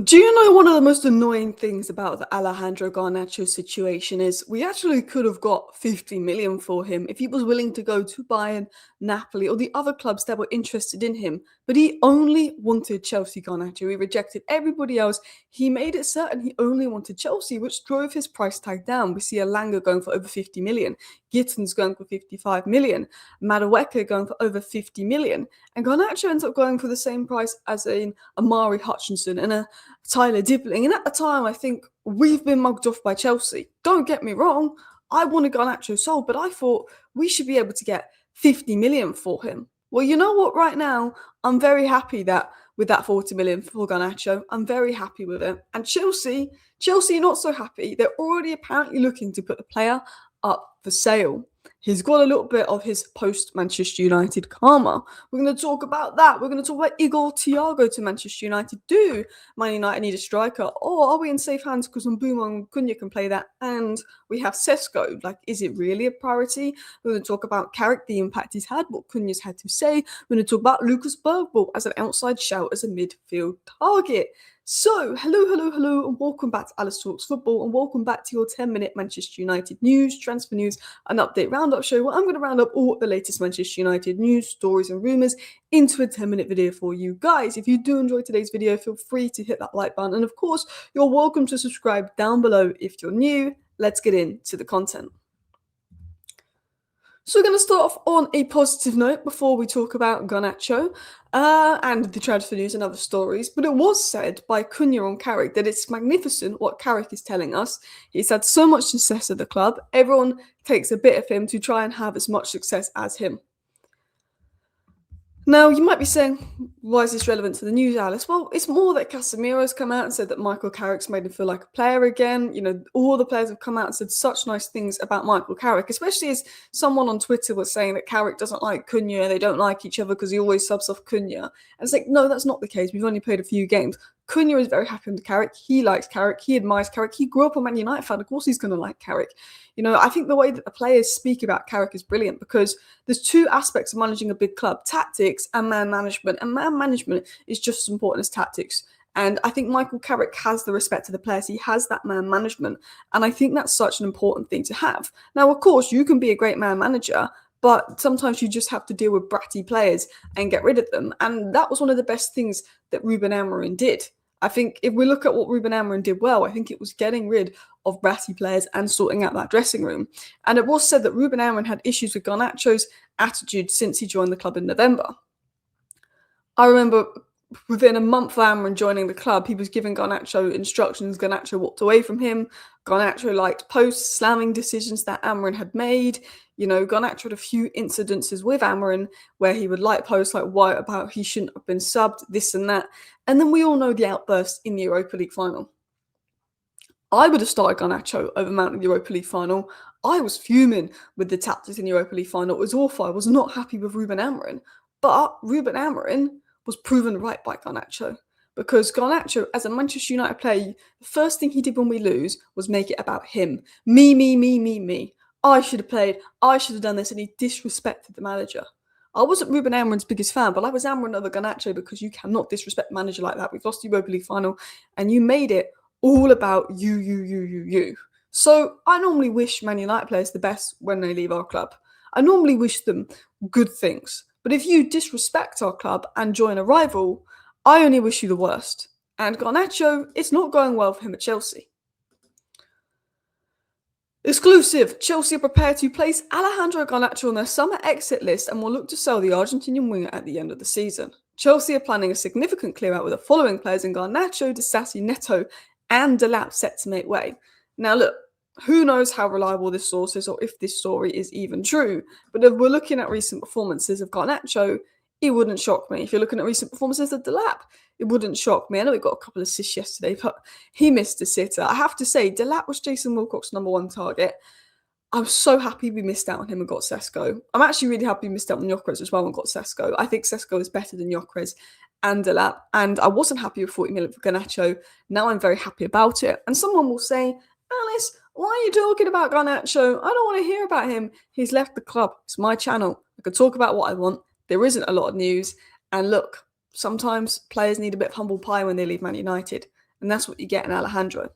Do you know one of the most annoying things about the Alejandro Garnacho situation is we actually could have got 50 million for him if he was willing to go to Bayern, Napoli, or the other clubs that were interested in him. But he only wanted Chelsea Garnacho. He rejected everybody else. He made it certain he only wanted Chelsea, which drove his price tag down. We see Alanga going for over 50 million, Gittins going for 55 million, Madueke going for over 50 million, and Garnacho ends up going for the same price as an Amari Hutchinson and a Tyler Dibbling. And at the time, I think we've been mugged off by Chelsea. Don't get me wrong, I wanted Garnacho sold, but I thought we should be able to get 50 million for him. Well, you know what? Right now, I'm very happy that with that 40 million for Garnacho, I'm very happy with it. And Chelsea not so happy. They're already apparently looking to put the player up for sale. He's got a little bit of his post-Manchester United karma. We're going to talk about that. We're going to talk about Igor Thiago to Manchester United. Do Man United need a striker? Or are we in safe hands because Mbuma and Cunha can play that? And we have Sesko. Like, is it really a priority? We're going to talk about Carrick, the impact he's had, what Cunha's had to say. We're going to talk about Lucas Bergvall as an outside shout as a midfield target. So, hello, and welcome back to Alice Talks Football, and welcome back to your 10-minute Manchester United news, transfer news, and update roundup show where I'm going to round up all the latest Manchester United news, stories, and rumours into a 10-minute video for you guys. If you do enjoy today's video, feel free to hit that like button, and of course, you're welcome to subscribe down below if you're new. Let's get into the content. So we're going to start off on a positive note before we talk about Garnacho and the transfer news and other stories. But it was said by Cunha on Carrick that it's magnificent what Carrick is telling us. He's had so much success at the club. Everyone takes a bit of him to try and have as much success as him. Now, you might be saying, why is this relevant to the news, Alice? Well, it's more that Casemiro's come out and said that Michael Carrick's made him feel like a player again. You know, all the players have come out and said such nice things about Michael Carrick, especially as someone on Twitter was saying that Carrick doesn't like Cunha, they don't like each other because he always subs off Cunha. And it's like, no, that's not the case. We've only played a few games. Cunha is very happy with Carrick. He likes Carrick. He admires Carrick. He grew up a Man United fan. Of course he's going to like Carrick. You know, I think the way that the players speak about Carrick is brilliant because there's two aspects of managing a big club, tactics and man management. And man management is just as important as tactics. And I think Michael Carrick has the respect of the players. He has that man management. And I think that's such an important thing to have. Now, of course, you can be a great man manager, but sometimes you just have to deal with bratty players and get rid of them. And that was one of the best things that Ruben Amorim did. I think if we look at what Ruben Amorim did well, I think it was getting rid of bratty players and sorting out that dressing room. And it was said that Ruben Amorim had issues with Garnacho's attitude since he joined the club in November. I remember within a month of Amorim joining the club, he was giving Garnacho instructions. Garnacho walked away from him. Garnacho liked posts, slamming decisions that Amorim had made. You know, Garnacho had a few incidences with Amorim where he would like posts like, why about he shouldn't have been subbed, this and that. And then we all know the outburst in the Europa League final. I would have started Garnacho over Mount in the Europa League final. I was fuming with the tactics in the Europa League final. It was awful. I was not happy with Ruben Amorim. But Ruben Amorim was proven right by Garnacho. Because Garnacho, as a Manchester United player, the first thing he did when we lose was make it about him. Me. I should have played. I should have done this. And he disrespected the manager. I wasn't Ruben Amorim's biggest fan, but I was Amorim over Garnacho because you cannot disrespect a manager like that. We've lost the Europa League final and you made it all about you. So I normally wish Man United players the best when they leave our club. I normally wish them good things. But if you disrespect our club and join a rival, I only wish you the worst. And Garnacho, it's not going well for him at Chelsea. Exclusive, Chelsea are prepared to place Alejandro Garnacho on their summer exit list and will look to sell the Argentinian winger at the end of the season. Chelsea are planning a significant clear-out with the following players in Garnacho, Disasi, Neto and Delap set to make way. Now look, who knows how reliable this source is or if this story is even true, but if we're looking at recent performances of Garnacho, it wouldn't shock me. If you're looking at recent performances of Delap, it wouldn't shock me. I know he got a couple of assists yesterday, but he missed a sitter. I have to say, Delap was Jason Wilcox's #1 target. I'm so happy we missed out on him and got Sesko. I'm actually really happy we missed out on Gyökeres as well and got Sesko. I think Sesko is better than Gyökeres and Delap, and I wasn't happy with 40 million for Garnacho. Now I'm very happy about it. And someone will say, Alice, why are you talking about Garnacho? I don't want to hear about him. He's left the club. It's my channel. I can talk about what I want. There isn't a lot of news. And look, sometimes players need a bit of humble pie when they leave Man United. and that's what you get in Alejandro.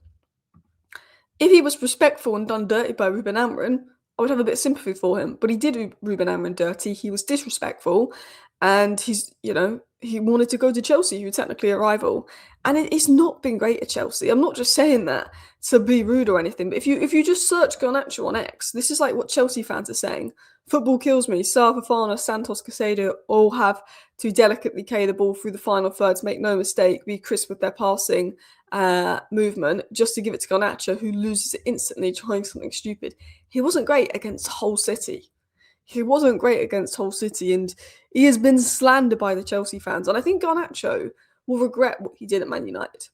If he was respectful and done dirty by Ruben Amorim, I would have a bit of sympathy for him. But he did Ruben Amorim dirty. He was disrespectful, and he wanted to go to Chelsea, who were technically a rival. And it's not been great at Chelsea. I'm not just saying that to be rude or anything, but if you just search Garnacho on X, this is like what Chelsea fans are saying. Football kills me. Sarr, Fofana, Santos, Caicedo all have to delicately carry the ball through the final thirds, make no mistake, be crisp with their passing movement, just to give it to Garnacho, who loses it instantly trying something stupid. He wasn't great against Hull City. And he has been slandered by the Chelsea fans. And I think Garnacho will regret what he did at Man United.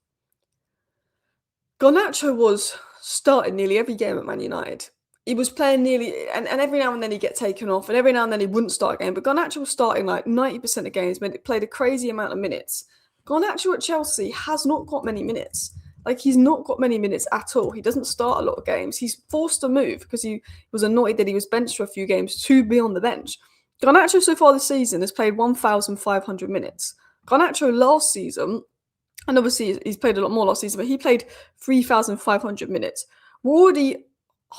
Garnacho was starting nearly every game at Man United. He was playing nearly, and every now and then he'd get taken off, and every now and then he wouldn't start a game. But Garnacho was starting like 90% of games, played a crazy amount of minutes. Garnacho at Chelsea has not got many minutes. Like, he's not got many minutes at all. He doesn't start a lot of games. He's forced to move because he was annoyed that he was benched for a few games to be on the bench. Garnacho so far this season has played 1,500 minutes. Garnacho last season, and obviously he's played a lot more last season, but he played 3,500 minutes. We're already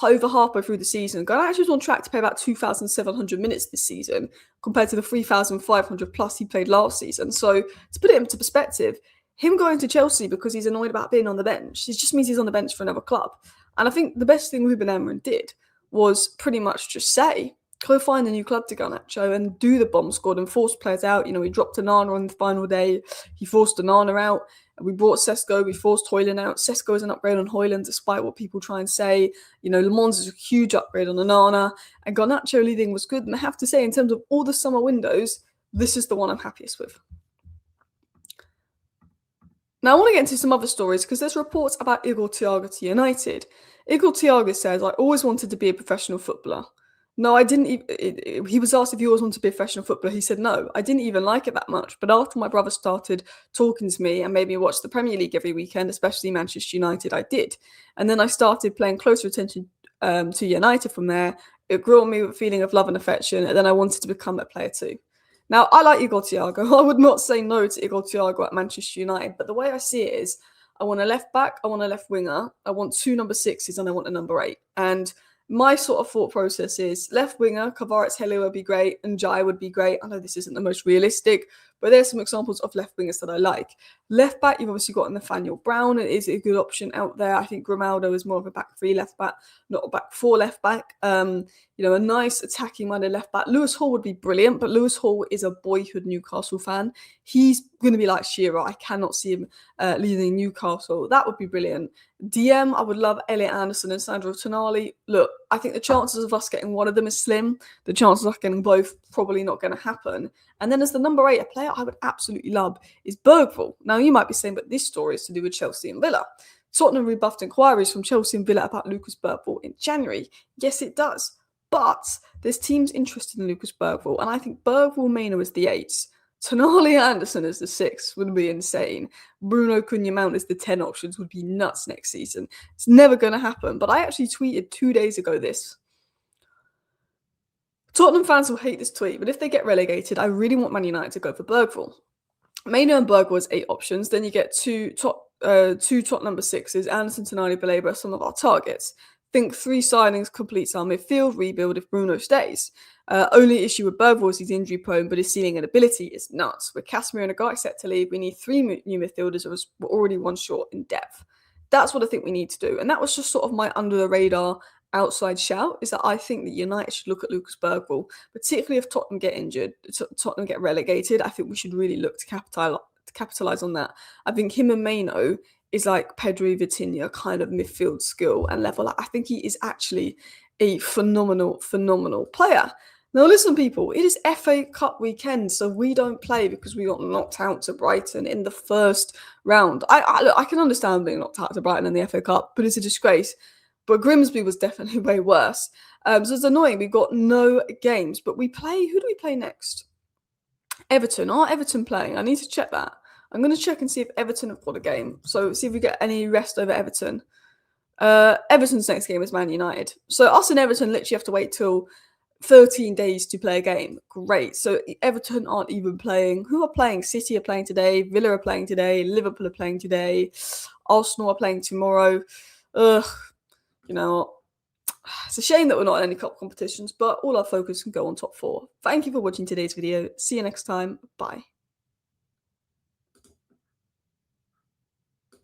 over halfway through the season. Garnacho's on track to play about 2,700 minutes this season compared to the 3,500 plus he played last season. So to put it into perspective, him going to Chelsea because he's annoyed about being on the bench, it just means he's on the bench for another club. And I think the best thing Ruben Amorim did was pretty much just say, go find a new club to Garnacho and do the bomb squad and force players out. He dropped Onana on the final day. He forced Onana out. We brought Sesko. We forced Højlund out. Sesko is an upgrade on Højlund, despite what people try and say. Le Mans is a huge upgrade on Onana. And Garnacho leading was good. And I have to say, in terms of all the summer windows, this is the one I'm happiest with. Now, I want to get into some other stories because there's reports about Igor Thiago to United. Igor Thiago says, I always wanted to be a professional footballer. No, I didn't. He was asked if he always wanted to be a professional footballer. He said, no, I didn't even like it that much. But after my brother started talking to me and made me watch the Premier League every weekend, especially Manchester United, I did. And then I started paying closer attention to United from there. It grew on me with a feeling of love and affection. And then I wanted to become a player too. Now, I like Igor Thiago. I would not say no to Igor Thiago at Manchester United. But the way I see it is, I want a left back, I want a left winger, I want 2 number 6s, and I want a number 8. And my sort of thought process is left winger, Kvaratskhelia would be great, and Jai would be great. I know this isn't the most realistic, but there's some examples of left wingers that I like. Left back, you've obviously got Nathaniel Brown. It is a good option out there. I think Grimaldo is more of a back 3 left back, not a back 4 left back. A nice attacking-minded left back. Lewis Hall would be brilliant, but Lewis Hall is a boyhood Newcastle fan. He's going to be like Shearer. I cannot see him leaving Newcastle. That would be brilliant. DM, I would love Elliot Anderson and Sandro Tonali. Look, I think the chances of us getting one of them is slim. The chances of us getting both probably not going to happen. And then as the number 8, a player I would absolutely love is Bergvall. Now, you might be saying, but this story is to do with Chelsea and Villa. Tottenham rebuffed inquiries from Chelsea and Villa about Lucas Bergvall in January. Yes, it does. But there's teams interested in Lucas Bergvall, and I think Bergvall Maino is the 8s. Tonali Anderson as the 6 would be insane. Bruno Cunha Mount as the 10 options would be nuts next season. It's never going to happen. But I actually tweeted 2 days ago this. Tottenham fans will hate this tweet, but if they get relegated, I really want Man United to go for Bergvall. Maino and Bergvall is 8 options. Then you get two top number 6s. Anderson, Tonali, Baleba are some of our targets. Think 3 signings completes our midfield rebuild if Bruno stays. Only issue with Bergvall is he's injury prone, but his ceiling and ability is nuts. With Casemiro and a guy set to leave, we need 3 new midfielders, as we're already 1 short in depth. That's what I think we need to do. And that was just sort of my under the radar outside shout, is that I think that United should look at Lucas Bergvall, particularly if Tottenham get injured, Tottenham get relegated. I think we should really look to capitalise on that. I think him and Maino is like Pedro Vitinha kind of midfield skill and level. I think he is actually a phenomenal player. Now listen, people, it is FA Cup weekend, so we don't play because we got knocked out to Brighton in the first round. I can understand being knocked out to Brighton in the FA Cup, but it's a disgrace. But Grimsby was definitely way worse. So it's annoying. We've got no games, but we play. Who do we play next? Everton. Are Everton playing? I need to check that. I'm going to check and see if Everton have got a game. So see if we get any rest over Everton. Everton's next game is Man United. So us and Everton literally have to wait till 13 days to play a game. Great. So Everton aren't even playing. Who are playing? City are playing today. Villa are playing today. Liverpool are playing today. Arsenal are playing tomorrow. Ugh. You know, it's a shame that we're not in any cup competitions, but all our focus can go on top 4. Thank you for watching today's video. See you next time. Bye.